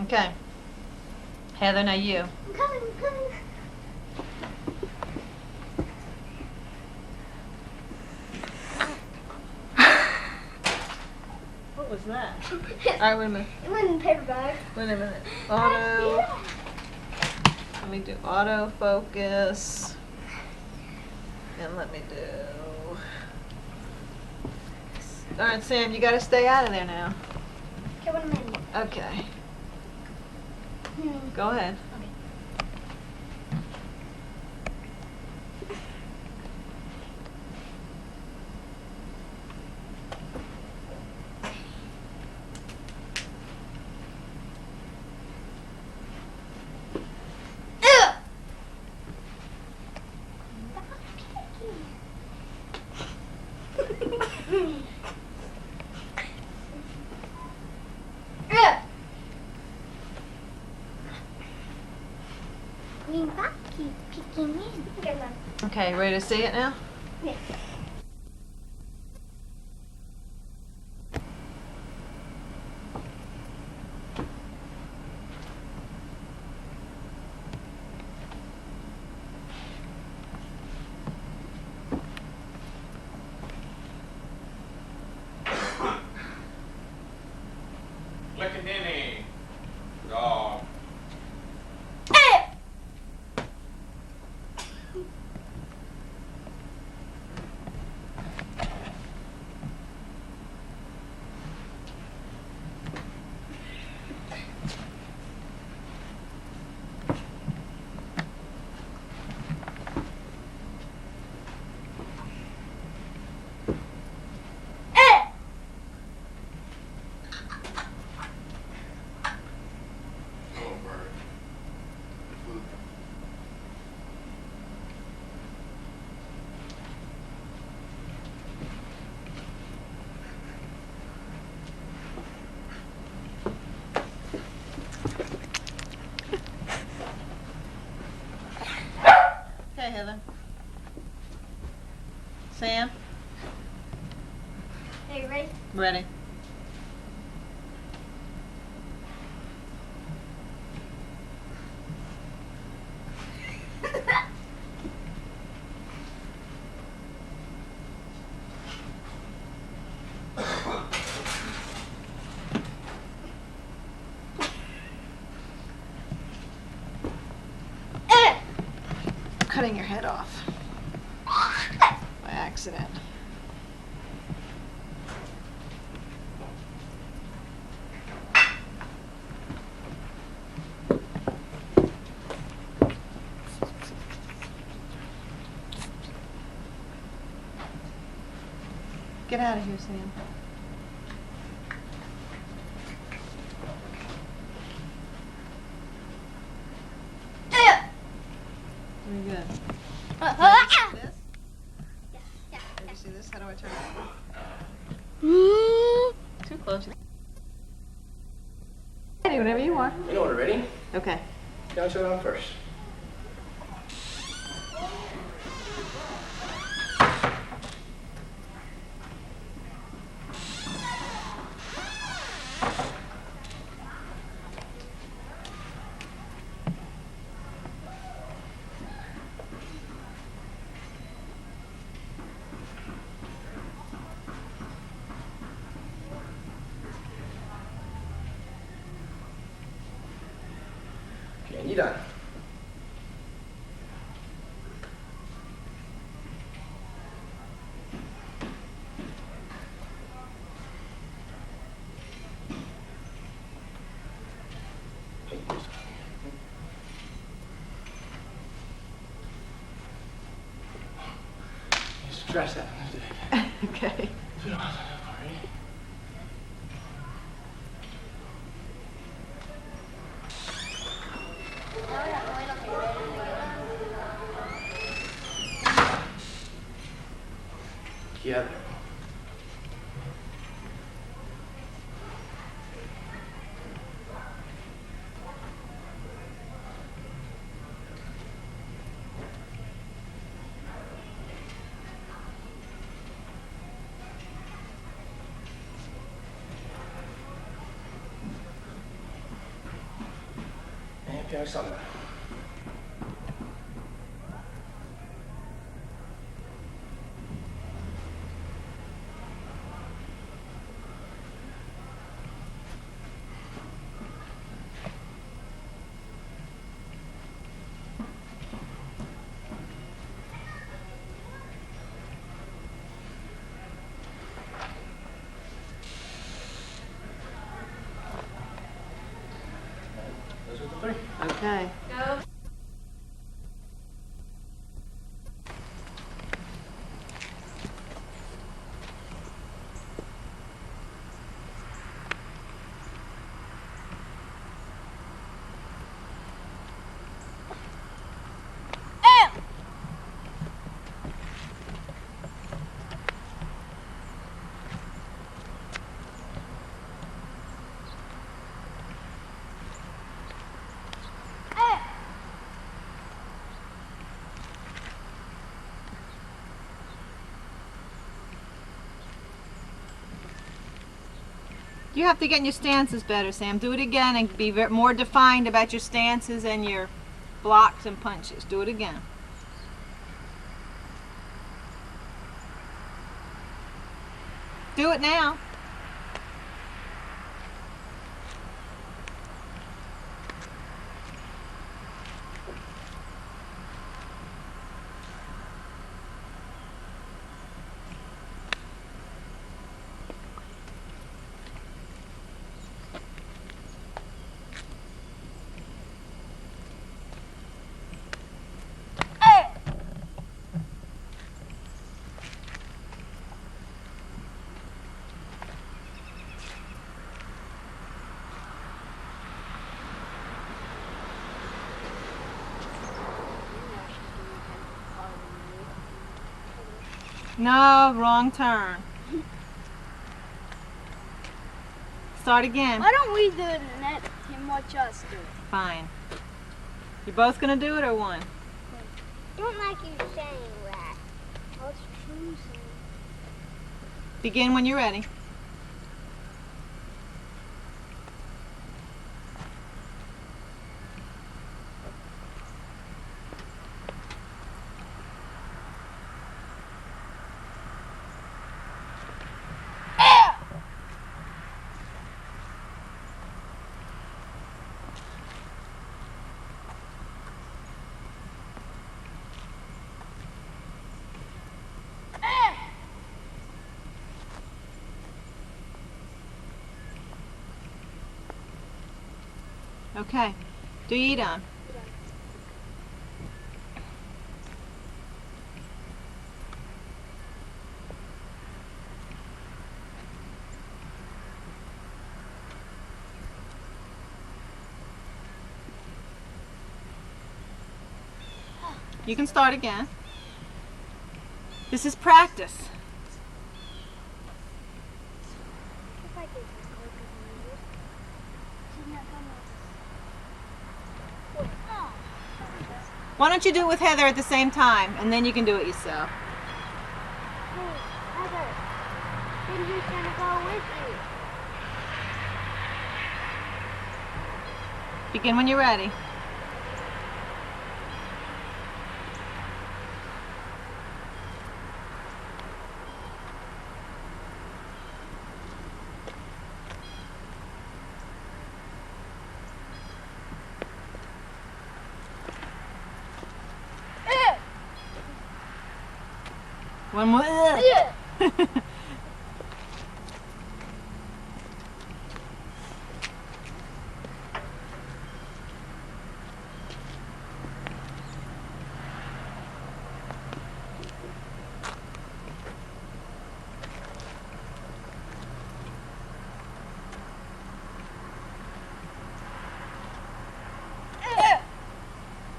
Okay. Heather, now you. I'm coming, I'm coming. What was that? All right, wait a minute. It went in the paper bag. Wait a minute. Auto. Let me do autofocus. And let me do. All right, Sam, you got to stay out of there now. Okay, what am I in? Okay. Go ahead. Green Bucky peeking in. Good one. Okay, ready to see it now? Yeah. Lickaninny. Dog. Little bird. Okay, Heather. Sam, Are you ready? ready. Cutting your head off by accident. Get out of here, Sam. Very good. This? Did you see this? How do I turn it? Too close. Ready, whenever you are. You know what, ready? Okay. Count it on first. Okay, you done. Scratch that. Okay. Ready? Together. Piangsana. Those are the three. Okay. Go. You have to get in your stances better, Sam. Do it again and be more defined about your stances and your blocks and punches. Do it again. Do it now. No, wrong turn. Start again. Why don't we do it and let him watch us do it? Fine. You both gonna do it or one? Don't like you saying that. Let's choose him. Begin when you're ready. Okay. Do you eat on? You can start again. This is practice. If I did this, I could use it. She's not gonna. Oh. Why don't you do it with Heather at the same time, and then you can do it yourself. Hey, Heather. Then who's gonna go with you? Begin when you're ready. One more.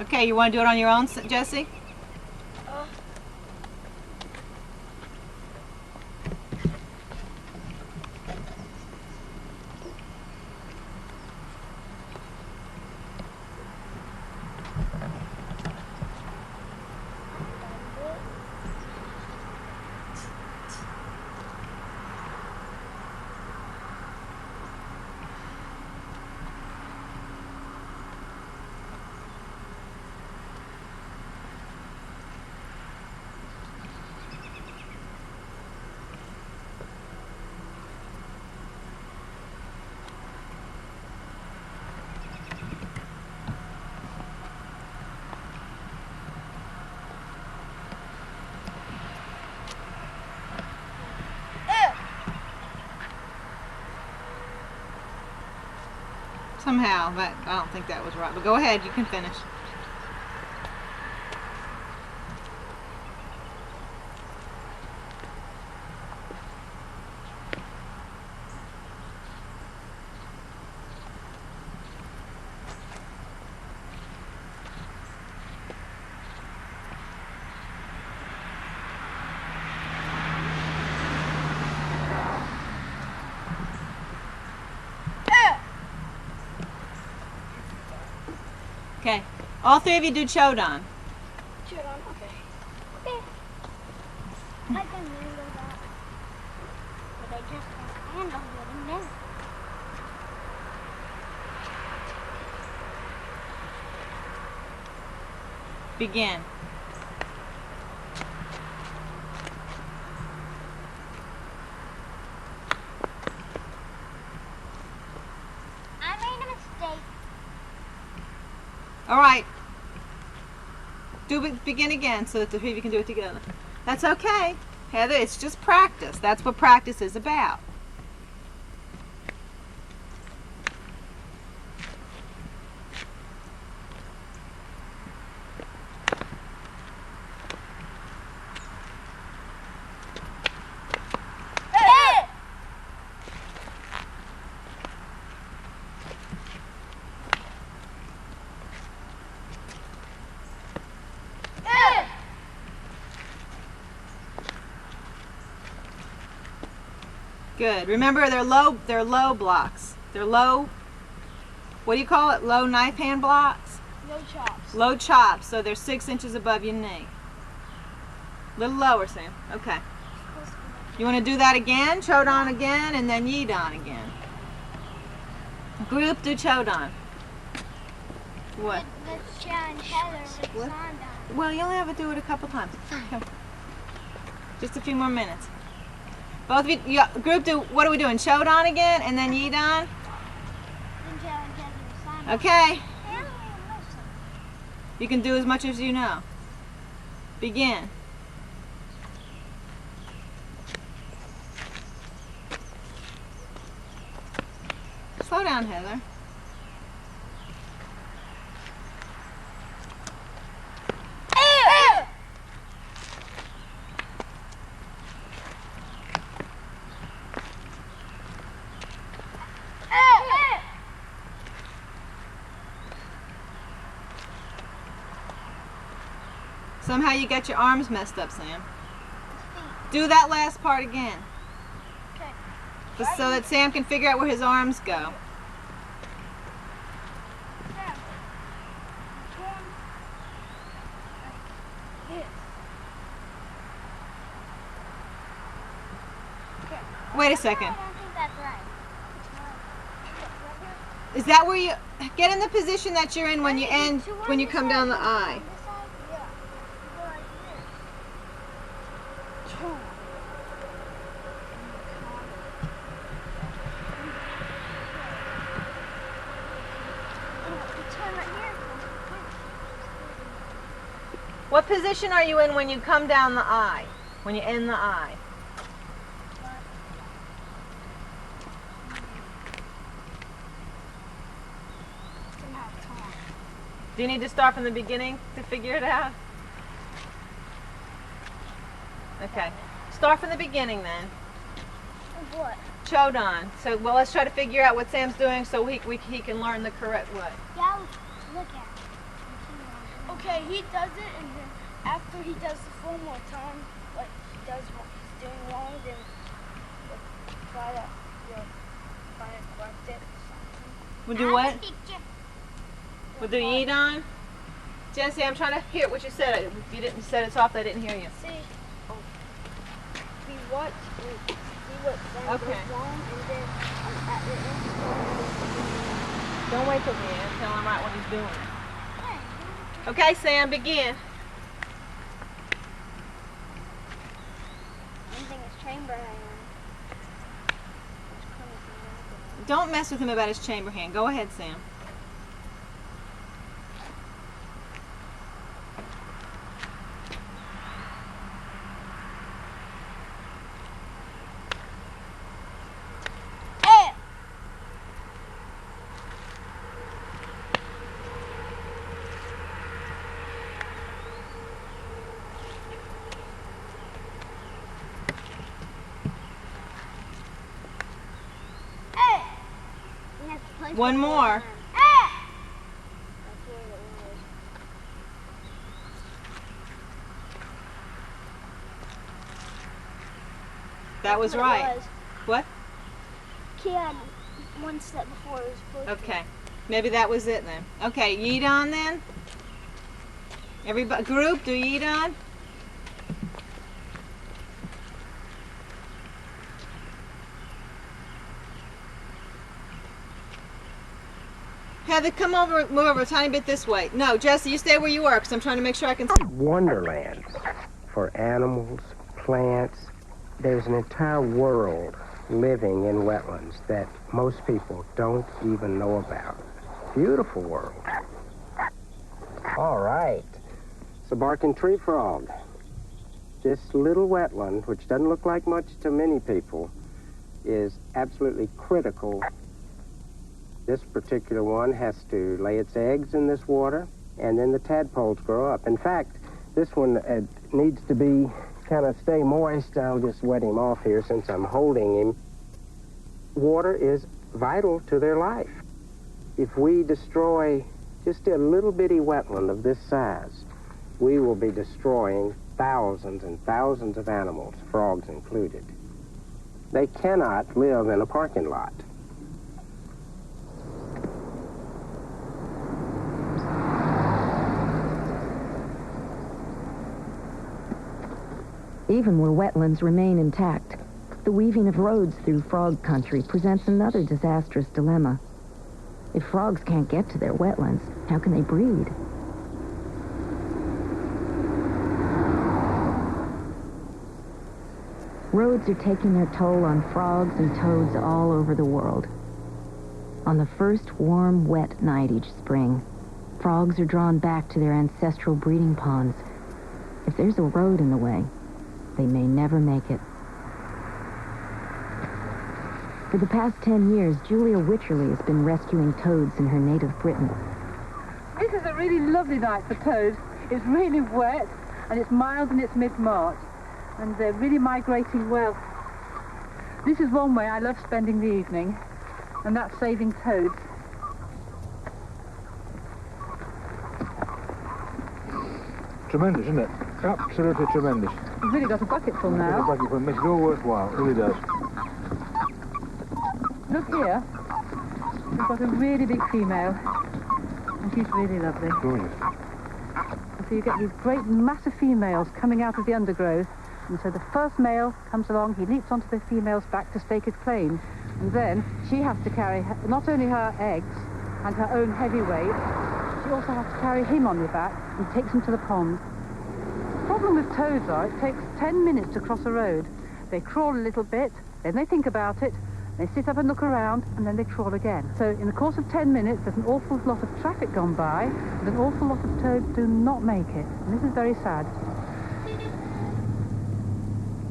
Okay, you want to do it on your own, Jesse? Somehow, I don't think that was right. But go ahead, you can finish. Okay. All three of you do Chodan. Shoot on. Okay. Okay. I can handle that. But I just can't handle getting there. Begin. I made a mistake. All right. Begin again so that the three of you can do it together. That's okay, Heather. It's just practice. That's what practice is about. Good. Remember, they're low blocks. They're low. What do you call it? Low knife hand blocks. No chops. Low chops. So they're 6 inches above your knee. A little lower, Sam. Okay. You want to do that again? Chodan again, and then Yidan again. Group do Chodan. What? Let's challenge Heather with What? Sonda. Well, you only have to do it a couple times. Come. Just a few more minutes. Both of you, group do, what are we doing? Chodan again and then Yidan? Then challenge Heather with Sonda. Okay. And listen. You can do as much as you know. Begin. Slow down, Heather. Somehow you got your arms messed up, Sam. Do that last part again. Okay. Just so that Sam can figure out where his arms go. Wait a second. I don't think that's right. Is that where you get in the position that you're in when you end when you come down the eye? What position are you in when you come down the eye? When you end the eye? Do you need to start from the beginning to figure it out? Okay. Start from the beginning then. What? Chodan. So, well, let's try to figure out what Sam's doing so he can learn the correct way. Yeah, look at it. Okay, he does it, and then after he does the full more time, like he does what he's doing wrong, then try to correct it or something. We'll do what? We'll do Yidan. Jesse, I'm trying to hear what you said. If you didn't set it off, I didn't hear you. See, we watch and see what Sam Okay. does wrong, and then at the end, Don't wait till the end. Tell him right what he's doing. Okay, Sam, begin. One thing is chamber hand. Don't mess with him about his chamber hand. Go ahead, Sam. One more. Ah! That's where it was. That was That's what right. it was. What? He had one step before it was supposed to. Okay. Maybe that was it then. Okay, yeet on then. Everybody, group, do yeet on. Heather, come over, move over a tiny bit this way. No, Jesse, you stay where you are because I'm trying to make sure I can see. Wonderland for animals, plants. There's an entire world living in wetlands that most people don't even know about. Beautiful world. All right. It's a barking tree frog. This little wetland, which doesn't look like much to many people, is absolutely critical. This particular one has to lay its eggs in this water, and then the tadpoles grow up. In fact, this one needs to be kind of stay moist. I'll just wet him off here since I'm holding him. Water is vital to their life. If we destroy just a little bitty wetland of this size, we will be destroying thousands and thousands of animals, frogs included. They cannot live in a parking lot. Even where wetlands remain intact, the weaving of roads through frog country presents another disastrous dilemma. If frogs can't get to their wetlands, how can they breed? Roads are taking their toll on frogs and toads all over the world. On the first warm, wet night each spring, frogs are drawn back to their ancestral breeding ponds. If there's a road in the way, they may never make it. For the past 10 years, Julia Wycherley has been rescuing toads in her native Britain. This is a really lovely night for toads. It's really wet, and it's mild, and it's mid-March, and they're really migrating well. This is one way I love spending the evening, and that's saving toads. Tremendous, isn't it? Absolutely tremendous. We've really got a bucketful It's now. like it makes it all worthwhile. It really does. Look here. We've got a really big female, and she's really lovely. Gorgeous. So you get these great massive females coming out of the undergrowth, and so the first male comes along, he leaps onto the female's back to stake his claim, and then she has to carry not only her eggs and her own heavy weight, she also has to carry him on her back and takes him to the pond. The problem with toads are it takes 10 minutes to cross a road. They crawl a little bit, then they think about it, they sit up and look around, and then they crawl again. So in the course of 10 minutes, there's an awful lot of traffic gone by, and an awful lot of toads do not make it. And this is very sad.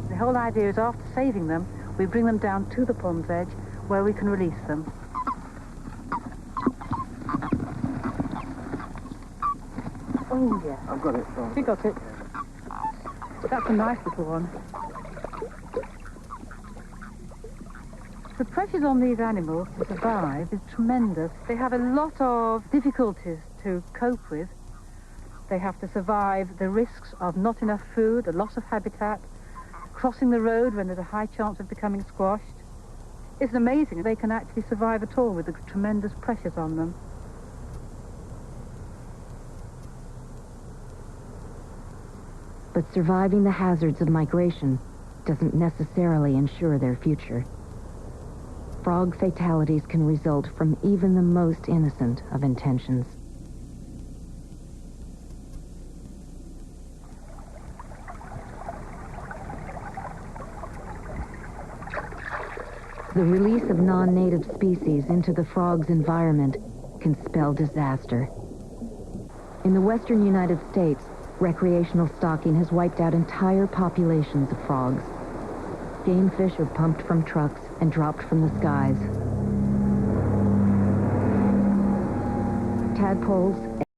The whole idea is after saving them, we bring them down to the pond's edge, where we can release them. Oh, yeah. I've got it. You got it. That's a nice little one. The pressures on these animals to survive is tremendous. They have a lot of difficulties to cope with. They have to survive the risks of not enough food, the loss of habitat, crossing the road when there's a high chance of becoming squashed. It's amazing they can actually survive at all with the tremendous pressures on them. But surviving the hazards of migration doesn't necessarily ensure their future. Frog fatalities can result from even the most innocent of intentions. The release of non-native species into the frog's environment can spell disaster. In the western United States, recreational stalking has wiped out entire populations of frogs. Game fish are pumped from trucks and dropped from the skies. Tadpoles